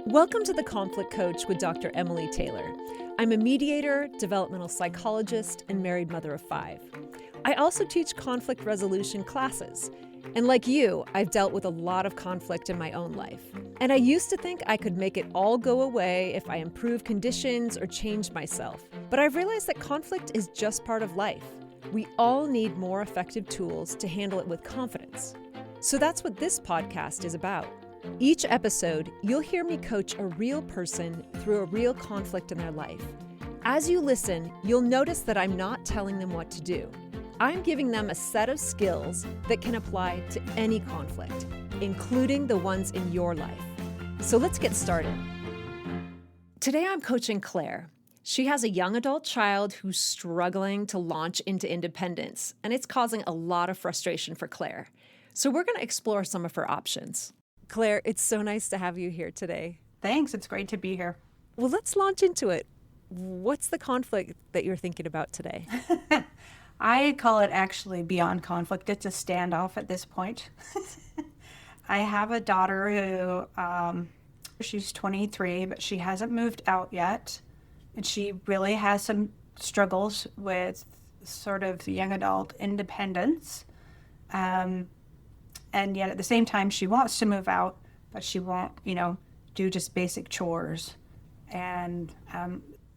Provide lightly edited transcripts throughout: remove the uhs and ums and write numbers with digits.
Welcome to The Conflict Coach with Dr. Emily Taylor. I'm a mediator, developmental psychologist, and married mother of 5. I also teach conflict resolution classes. And like you, I've dealt with a lot of conflict in my own life. And I used to think I could make it all go away if I improved conditions or changed myself. But I've realized that conflict is just part of life. We all need more effective tools to handle it with confidence. So that's what this podcast is about. Each episode, you'll hear me coach a real person through a real conflict in their life. As you listen, you'll notice that I'm not telling them what to do. I'm giving them a set of skills that can apply to any conflict, including the ones in your life. So let's get started. Today I'm coaching Claire. She has a young adult child who's struggling to launch into independence, and it's causing a lot of frustration for Claire. So we're going to explore some of her options. Claire, it's so nice to have you here today. Thanks. It's great to be here. Well, let's launch into it. What's the conflict that you're thinking about today? I call it actually beyond conflict. It's a standoff at this point. I have a daughter who, she's 23, but she hasn't moved out yet. And she really has some struggles with sort of young adult independence. And yet at the same time, she wants to move out, but she won't, do just basic chores. And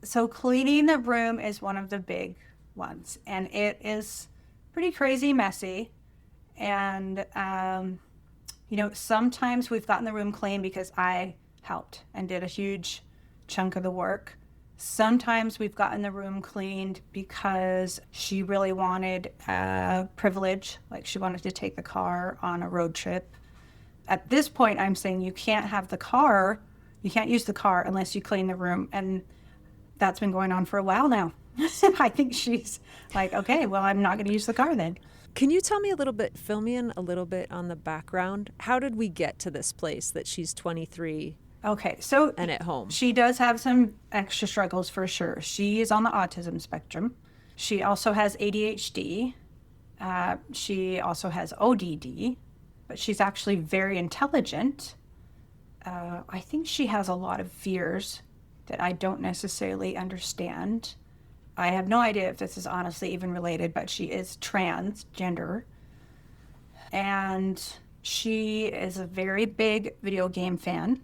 so cleaning the room is one of the big ones. And it is pretty crazy messy. And, sometimes we've gotten the room clean because I helped and did a huge chunk of the work. Sometimes we've gotten the room cleaned because she really wanted privilege, like she wanted to take the car on a road trip. At this point, I'm saying you can't have the car, you can't use the car unless you clean the room. And that's been going on for a while now. I think she's like, okay, well, I'm not going to use the car then. Can you tell me fill me in a little bit on the background? How did we get to this place that she's 23? Okay, so and at home. She does have some extra struggles for sure. She is on the autism spectrum. She also has ADHD. She also has ODD, but she's actually very intelligent. I think she has a lot of fears that I don't necessarily understand. I have no idea if this is honestly even related, but she is transgender. And she is a very big video game fan.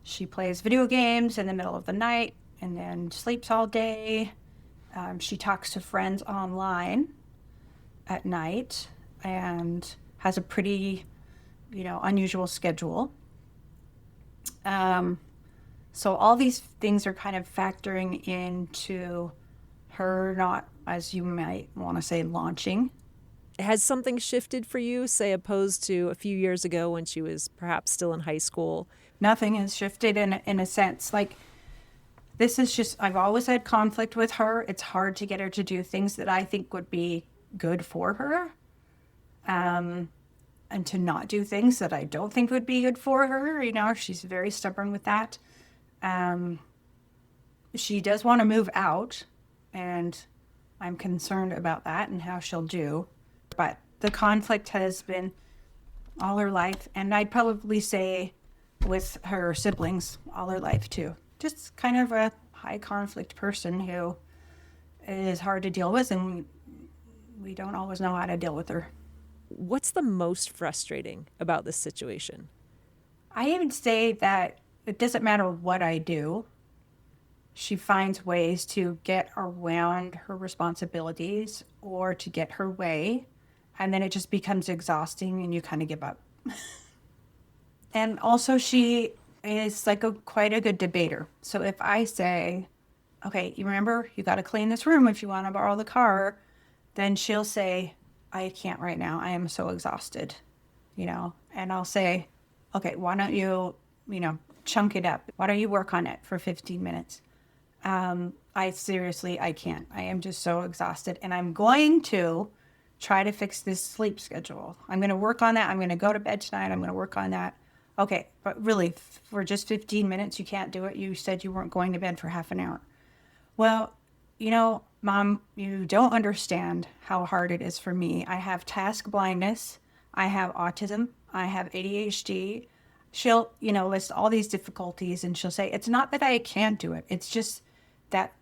She plays video games in the middle of the night and then sleeps all day. She talks to friends online at night and has a pretty, unusual schedule. So all these things are kind of factoring into her not, as you might want to say, launching. Has something shifted for you, say, opposed to a few years ago when she was perhaps still in high school? Nothing has shifted in a sense. Like, this is just, I've always had conflict with her. It's hard to get her to do things that I think would be good for her. And to not do things that I don't think would be good for her. She's very stubborn with that. She does want to move out, and I'm concerned about that and how she'll do. But the conflict has been all her life, and I'd probably say with her siblings all her life too. Just kind of a high conflict person who is hard to deal with, and we don't always know how to deal with her. What's the most frustrating about this situation? I would say that it doesn't matter what I do. She finds ways to get around her responsibilities or to get her way, and then it just becomes exhausting and you kind of give up. And also she is like quite a good debater. So if I say, okay, you remember you got to clean this room if you want to borrow the car, then she'll say, I can't right now. I am so exhausted, and I'll say, okay, why don't you, chunk it up? Why don't you work on it for 15 minutes? I can't. I am just so exhausted, and I'm going to try to fix this sleep schedule. I'm going to work on that. I'm going to go to bed tonight. I'm going to work on that. Okay, but really, for just 15 minutes, you can't do it. You said you weren't going to bed for half an hour. Well, Mom, you don't understand how hard it is for me. I have task blindness. I have autism. I have ADHD. she'll, list all these difficulties, and she'll say, it's not that I can't do it. It's just that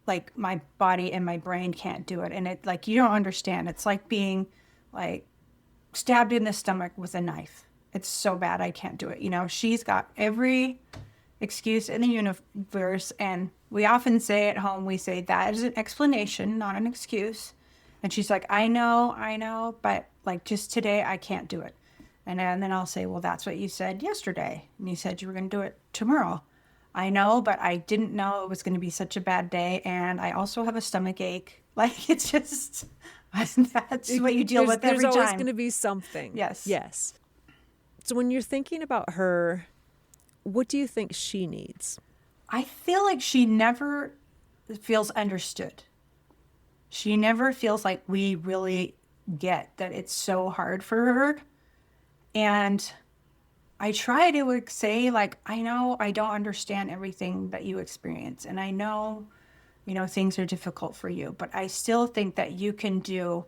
like my body and my brain can't do it. And it, like, you don't understand. It's like being like stabbed in the stomach with a knife. It's so bad. I can't do it. She's got every excuse in the universe. And we often say at home, we say that is an explanation, not an excuse. And she's like, I know, but like just today I can't do it. And then I'll say, well, that's what you said yesterday. And you said you were going to do it tomorrow. I know, but I didn't know it was going to be such a bad day. And I also have a stomach ache. Like, it's just, that's what you deal with every time. There's always going to be something. Yes. So when you're thinking about her, what do you think she needs? I feel like she never feels understood. She never feels like we really get that it's so hard for her. And I try to say, like, I know I don't understand everything that you experience. And I know, things are difficult for you. But I still think that you can do,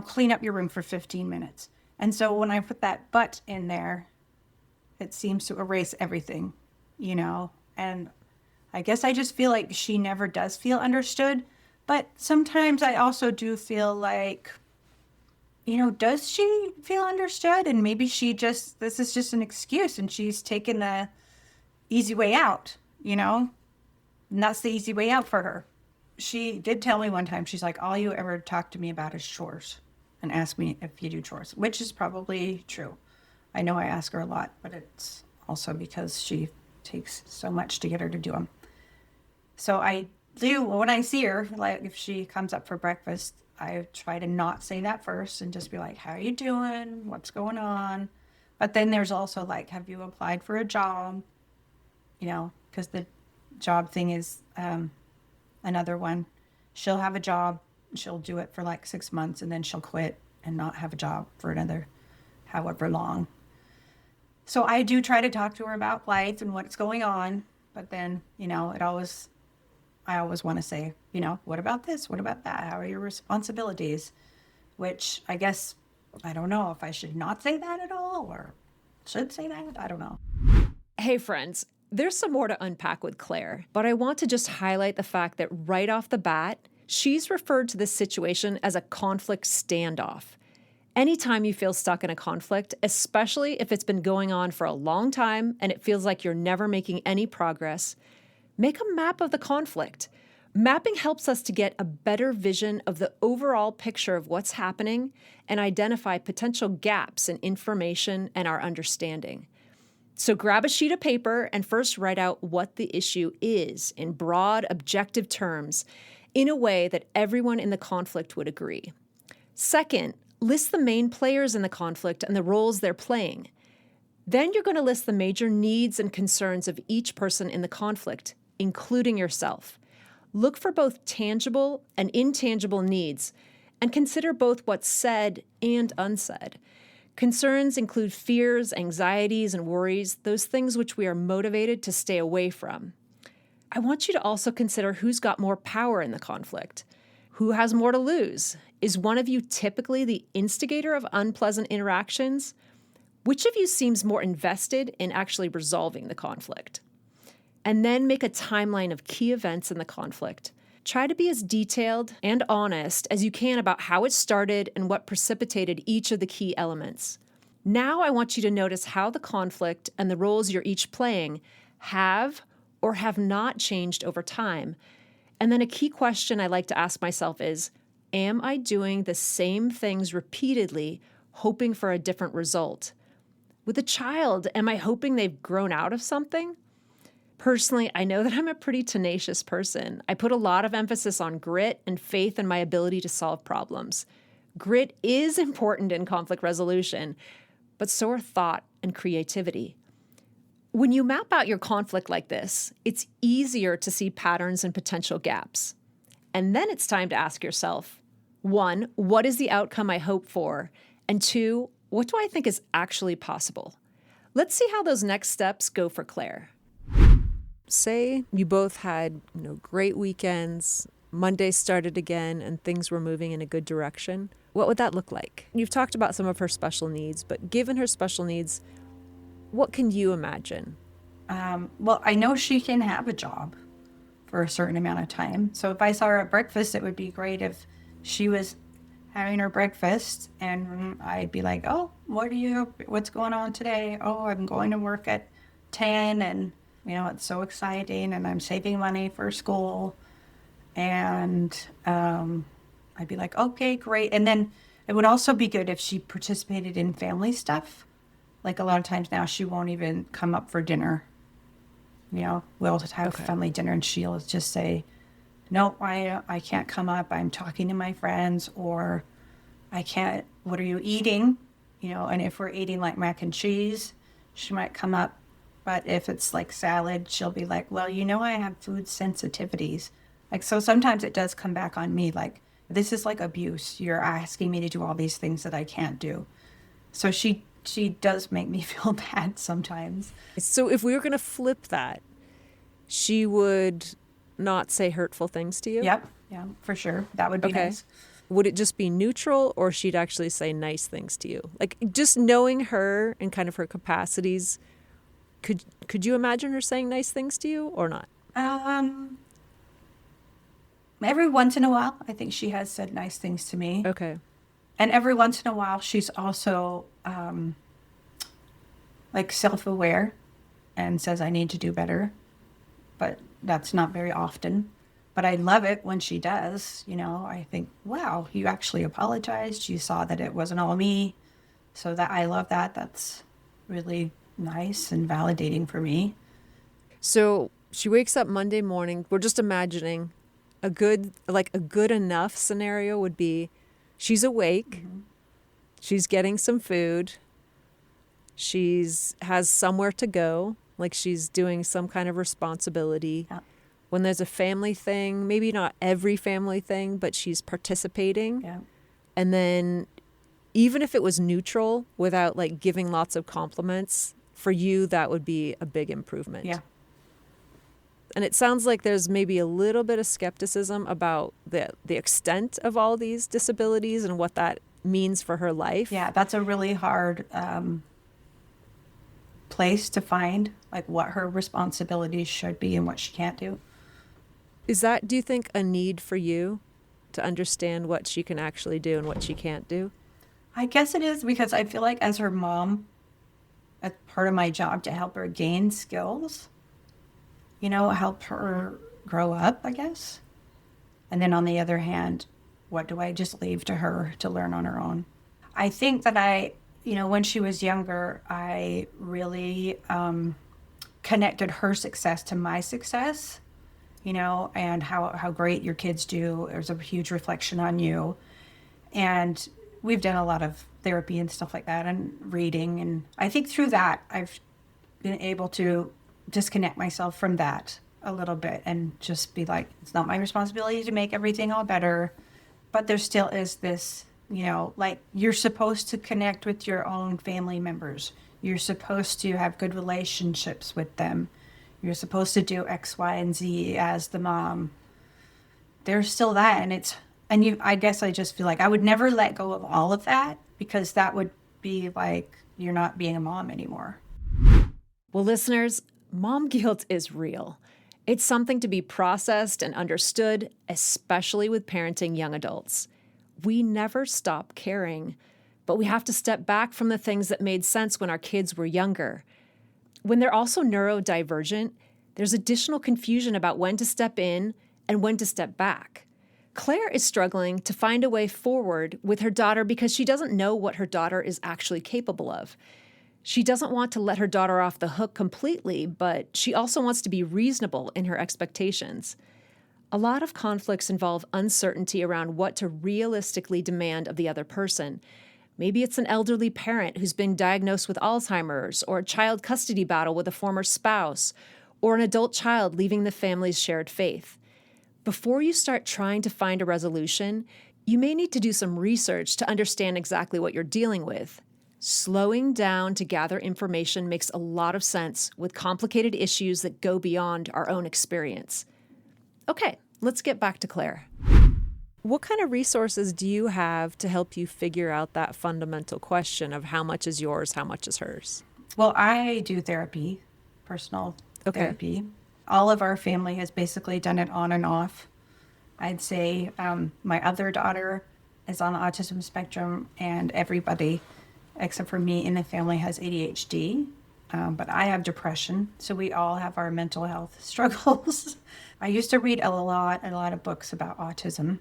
clean up your room for 15 minutes. And so when I put that but in there, it seems to erase everything, And I guess I just feel like she never does feel understood. But sometimes I also do feel like, does she feel understood? And maybe this is just an excuse and she's taken the easy way out, And that's the easy way out for her. She did tell me one time, she's like, all you ever talk to me about is chores and ask me if you do chores, which is probably true. I know I ask her a lot, but it's also because she takes so much to get her to do them. So I do, when I see her, like if she comes up for breakfast, I try to not say that first and just be like, how are you doing? What's going on? But then there's also like, have you applied for a job? Because the job thing is another one. She'll have a job. She'll do it for like 6 months and then she'll quit and not have a job for another however long. So I do try to talk to her about life and what's going on. But then, I always want to say, what about this? What about that? How are your responsibilities? Which I guess, I don't know if I should not say that at all or should say that. I don't know. Hey, friends, there's some more to unpack with Claire, but I want to just highlight the fact that right off the bat, she's referred to this situation as a conflict standoff. Anytime you feel stuck in a conflict, especially if it's been going on for a long time and it feels like you're never making any progress, make a map of the conflict. Mapping helps us to get a better vision of the overall picture of what's happening and identify potential gaps in information and our understanding. So grab a sheet of paper and first write out what the issue is in broad, objective terms in a way that everyone in the conflict would agree. Second, list the main players in the conflict and the roles they're playing. Then you're going to list the major needs and concerns of each person in the conflict, including yourself. Look for both tangible and intangible needs and consider both what's said and unsaid. Concerns include fears, anxieties, and worries, those things which we are motivated to stay away from. I want you to also consider who's got more power in the conflict. Who has more to lose? Is one of you typically the instigator of unpleasant interactions? Which of you seems more invested in actually resolving the conflict? And then make a timeline of key events in the conflict. Try to be as detailed and honest as you can about how it started and what precipitated each of the key elements. Now I want you to notice how the conflict and the roles you're each playing have or have not changed over time. And then a key question I like to ask myself is, am I doing the same things repeatedly, hoping for a different result? With a child, am I hoping they've grown out of something? Personally, I know that I'm a pretty tenacious person. I put a lot of emphasis on grit and faith in my ability to solve problems. Grit is important in conflict resolution, but so are thought and creativity. When you map out your conflict like this, it's easier to see patterns and potential gaps. And then it's time to ask yourself, 1, what is the outcome I hope for? And 2, what do I think is actually possible? Let's see how those next steps go for Claire. Say you both had, great weekends, Monday started again, and things were moving in a good direction. What would that look like? You've talked about some of her special needs, but given her special needs, What can you imagine? Well, I know she can have a job for a certain amount of time. So if I saw her at breakfast, it would be great if she was having her breakfast and I'd be like, oh, what's going on today? Oh, I'm going to work at 10 and, it's so exciting and I'm saving money for school. And I'd be like, okay, great. And then it would also be good if she participated in family stuff. Like a lot of times now, she won't even come up for dinner. We'll have family dinner and she'll just say, no, I can't come up. I'm talking to my friends, or I can't, what are you eating? And if we're eating like mac and cheese, she might come up. But if it's like salad, she'll be like, well, I have food sensitivities. Like, so sometimes it does come back on me, like, this is like abuse. You're asking me to do all these things that I can't do. So she does make me feel bad sometimes. So if we were going to flip that, she would not say hurtful things to you? Yep. Yeah, for sure. That would be nice. Would it just be neutral, or she'd actually say nice things to you? Like, just knowing her and kind of her capacities, could you imagine her saying nice things to you or not? Every once in a while, I think she has said nice things to me. Okay. And every once in a while, she's also like self-aware and says, I need to do better. But that's not very often. But I love it when she does. I think, wow, you actually apologized. You saw that it wasn't all me. So that I love that. That's really nice and validating for me. So she wakes up Monday morning. We're just imagining a good enough scenario would be she's awake. Mm-hmm. She's getting some food. Has somewhere to go. Like she's doing some kind of responsibility. Yeah. When there's a family thing, maybe not every family thing, but she's participating. Yeah. And then even if it was neutral without like giving lots of compliments, for you, that would be a big improvement. Yeah. And it sounds like there's maybe a little bit of skepticism about the extent of all these disabilities and what that means for her life. Yeah, that's a really hard place to find, like what her responsibilities should be and what she can't do. Is that, do you think, a need for you to understand what she can actually do and what she can't do? I guess it is, because I feel like as her mom, it's part of my job to help her gain skills, help her grow up, I guess. And then on the other hand, what do I just leave to her to learn on her own? I think that when she was younger, I really connected her success to my success, and how great your kids do. There's a huge reflection on you. And we've done a lot of therapy and stuff like that and reading. And I think through that, I've been able to disconnect myself from that a little bit and just be like, it's not my responsibility to make everything all better. But there still is this, like you're supposed to connect with your own family members. You're supposed to have good relationships with them. You're supposed to do X, Y, and Z as the mom. There's still that. I guess I just feel like I would never let go of all of that, because that would be like, you're not being a mom anymore. Well, listeners, mom guilt is real. It's something to be processed and understood, especially with parenting young adults. We never stop caring, but we have to step back from the things that made sense when our kids were younger. When they're also neurodivergent, there's additional confusion about when to step in and when to step back. Claire is struggling to find a way forward with her daughter because she doesn't know what her daughter is actually capable of. She doesn't want to let her daughter off the hook completely, but she also wants to be reasonable in her expectations. A lot of conflicts involve uncertainty around what to realistically demand of the other person. Maybe it's an elderly parent who's been diagnosed with Alzheimer's, or a child custody battle with a former spouse, or an adult child leaving the family's shared faith. Before you start trying to find a resolution, you may need to do some research to understand exactly what you're dealing with. Slowing down to gather information makes a lot of sense with complicated issues that go beyond our own experience. Okay, let's get back to Claire. What kind of resources do you have to help you figure out that fundamental question of how much is yours, how much is hers? Well, I do therapy, personal Okay. therapy. All of our family has basically done it on and off. I'd say my other daughter is on the autism spectrum, and everybody except for me in the family has ADHD. But I have depression, so we all have our mental health struggles. I used to read a lot of books about autism,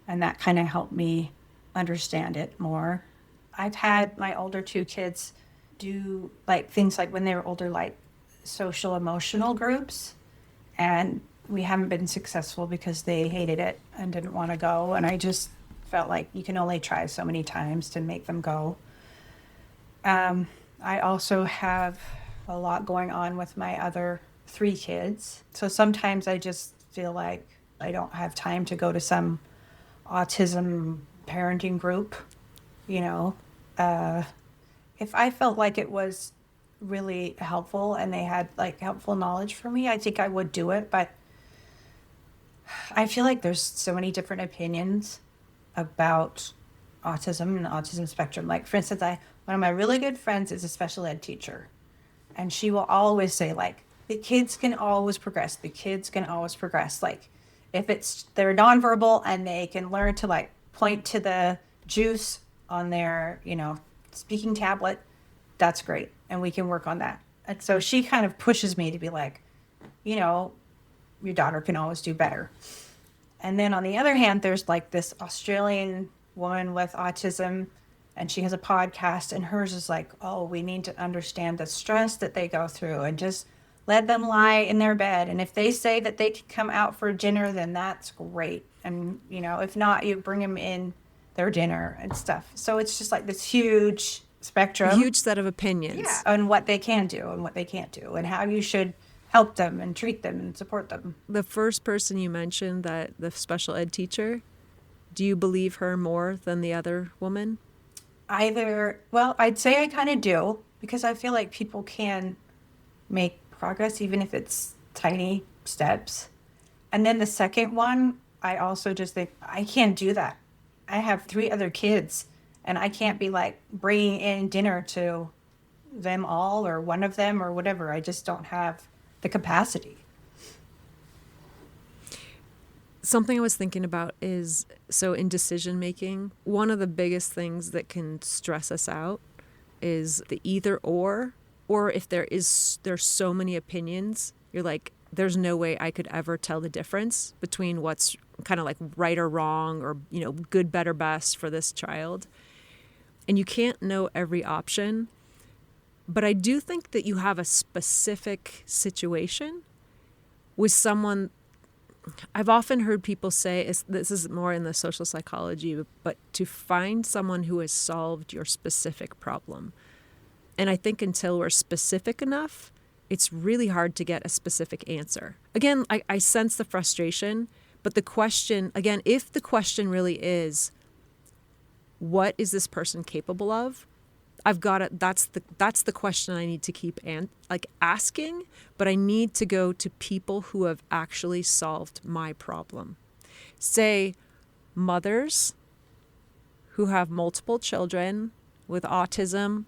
and that kind of helped me understand it more. I've had my older two kids do like things like when they were older, like social emotional groups, and we haven't been successful because they hated it and didn't want to go. And I just felt like you can only try so many times to make them go. I also have a lot going on with my other three kids. So sometimes I just feel like I don't have time to go to some autism parenting group, you know. If I felt like it was really helpful and they had like helpful knowledge for me, I think I would do it. But I feel like there's so many different opinions about autism and the autism spectrum. Like, for instance, one of my really good friends is a special ed teacher, and she will always say, like, the kids can always progress. The kids can always progress. Like, if they're nonverbal and they can learn to like point to the juice on their, speaking tablet, that's great. And we can work on that. And so she kind of pushes me to be like, your daughter can always do better. And then on the other hand, there's like this Australian woman with autism, and she has a podcast, and hers is like, oh, we need to understand the stress that they go through and just let them lie in their bed. And if they say that they can come out for dinner, then that's great. And, if not, you bring them in their dinner and stuff. So it's just like this huge spectrum. Huge set of opinions. Yeah. On what they can do and what they can't do and how you should help them and treat them and support them. The first person you mentioned, that the special ed teacher, do you believe her more than the other woman? I'd say I kind of do, because I feel like people can make progress even if it's tiny steps. And then the second one, I also just think I can't do that. I have 3 other kids, and I can't be like bringing in dinner to them all or one of them or whatever. I just don't have the capacity. Something I was thinking about is, so in decision making, one of the biggest things that can stress us out is the either or if there's so many opinions, you're like, there's no way I could ever tell the difference between what's kind of like right or wrong or, good, better, best for this child. And you can't know every option. But I do think that you have a specific situation with someone. I've often heard people say, this is more in the social psychology, but to find someone who has solved your specific problem. And I think until we're specific enough, it's really hard to get a specific answer. Again, I sense the frustration, but the question, again, if the question really is, what is this person capable of? I've got it. That's the question I need to keep asking, but I need to go to people who have actually solved my problem. Say mothers who have multiple children with autism,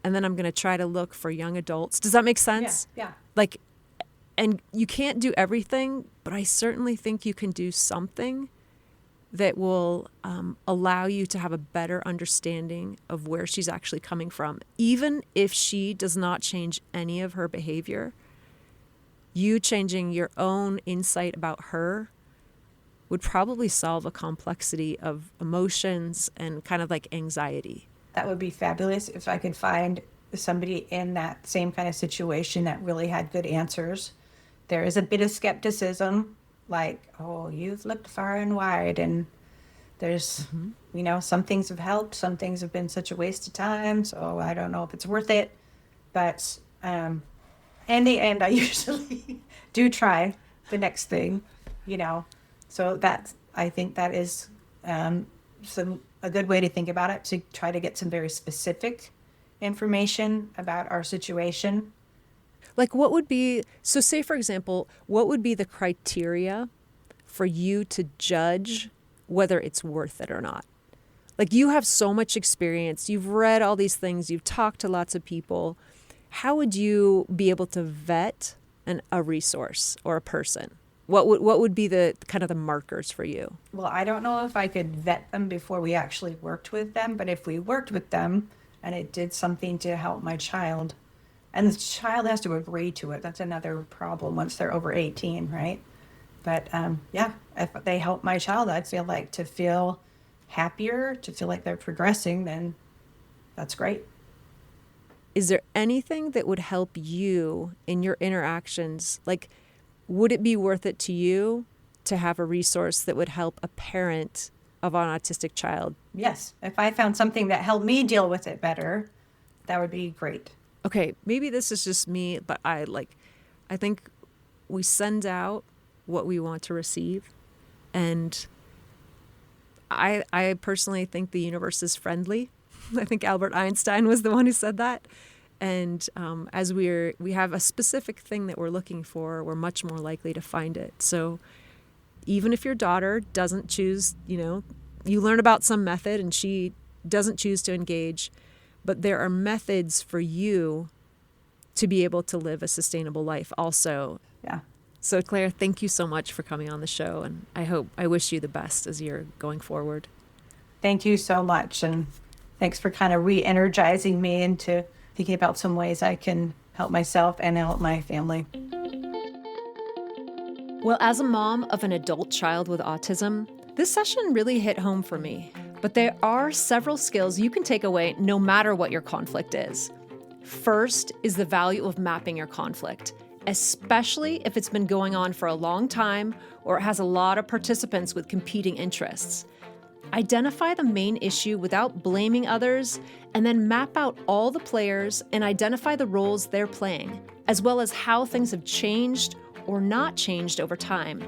and then I'm going to try to look for young adults. Does that make sense? Yeah. And you can't do everything, but I certainly think you can do something that will allow you to have a better understanding of where she's actually coming from. Even if she does not change any of her behavior, you changing your own insight about her would probably solve a complexity of emotions and kind of like anxiety. That would be fabulous if I could find somebody in that same kind of situation that really had good answers. There is a bit of skepticism, like, oh, you've looked far and wide, and there's, some things have helped, some things have been such a waste of time, so I don't know if it's worth it. But in the end, I usually do try the next thing, So I think that is a good way to think about it, to try to get some very specific information about our situation. Like so say, for example, what would be the criteria for you to judge whether it's worth it or not? Like, you have so much experience. You've read all these things. You've talked to lots of people. How would you be able to vet a resource or a person? What would be the kind of the markers for you? Well, I don't know if I could vet them before we actually worked with them, but if we worked with them and it did something to help my child, and the child has to agree to it. That's another problem once they're over 18, right? But yeah, if they help my child, I'd feel like to feel happier, to feel like they're progressing, then that's great. Is there anything that would help you in your interactions? Like, would it be worth it to you to have a resource that would help a parent of an autistic child? Yes. If I found something that helped me deal with it better, that would be great. Okay, maybe this is just me, but I think we send out what we want to receive. And I personally think the universe is friendly. I think Albert Einstein was the one who said that. And as we have a specific thing that we're looking for, we're much more likely to find it. So even if your daughter doesn't choose, you learn about some method and she doesn't choose to engage, but there are methods for you to be able to live a sustainable life also. Yeah. So Claire, thank you so much for coming on the show. And I wish you the best as you're going forward. Thank you so much. And thanks for kind of re-energizing me into thinking about some ways I can help myself and help my family. Well, as a mom of an adult child with autism, this session really hit home for me. But there are several skills you can take away no matter what your conflict is. First is the value of mapping your conflict, especially if it's been going on for a long time or it has a lot of participants with competing interests. Identify the main issue without blaming others, and then map out all the players and identify the roles they're playing, as well as how things have changed or not changed over time.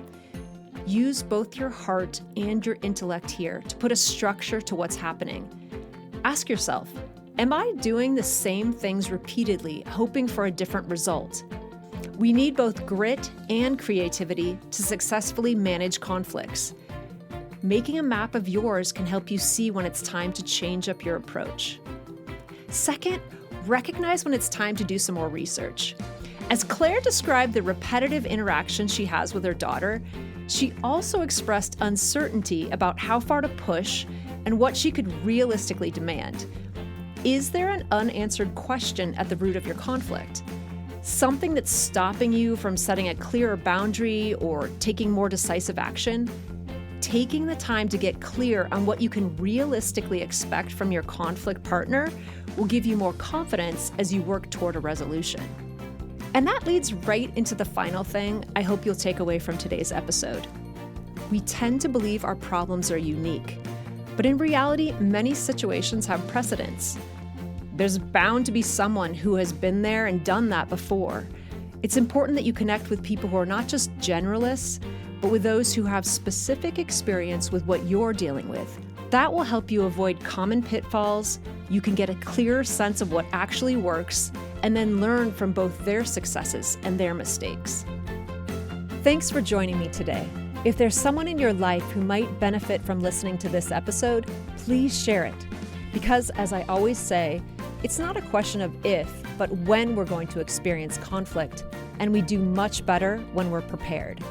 Use both your heart and your intellect here to put a structure to what's happening. Ask yourself, am I doing the same things repeatedly, hoping for a different result? We need both grit and creativity to successfully manage conflicts. Making a map of yours can help you see when it's time to change up your approach. Second, recognize when it's time to do some more research. As Claire described the repetitive interaction she has with her daughter, she also expressed uncertainty about how far to push and what she could realistically demand. Is there an unanswered question at the root of your conflict? Something that's stopping you from setting a clearer boundary or taking more decisive action? Taking the time to get clear on what you can realistically expect from your conflict partner will give you more confidence as you work toward a resolution. And that leads right into the final thing I hope you'll take away from today's episode. We tend to believe our problems are unique, but in reality, many situations have precedents. There's bound to be someone who has been there and done that before. It's important that you connect with people who are not just generalists, but with those who have specific experience with what you're dealing with. That will help you avoid common pitfalls. You can get a clearer sense of what actually works, and then learn from both their successes and their mistakes. Thanks for joining me today. If there's someone in your life who might benefit from listening to this episode, please share it. Because, as I always say, it's not a question of if, but when we're going to experience conflict, and we do much better when we're prepared.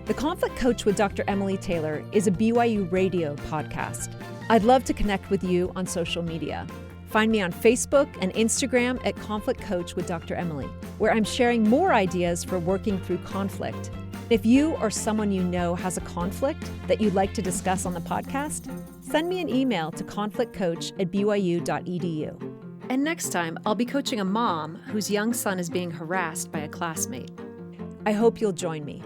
The Conflict Coach with Dr. Emily Taylor is a BYU radio podcast. I'd love to connect with you on social media. Find me on Facebook and Instagram at Conflict Coach with Dr. Emily, where I'm sharing more ideas for working through conflict. If you or someone you know has a conflict that you'd like to discuss on the podcast, send me an email to conflictcoach@byu.edu. And next time, I'll be coaching a mom whose young son is being harassed by a classmate. I hope you'll join me.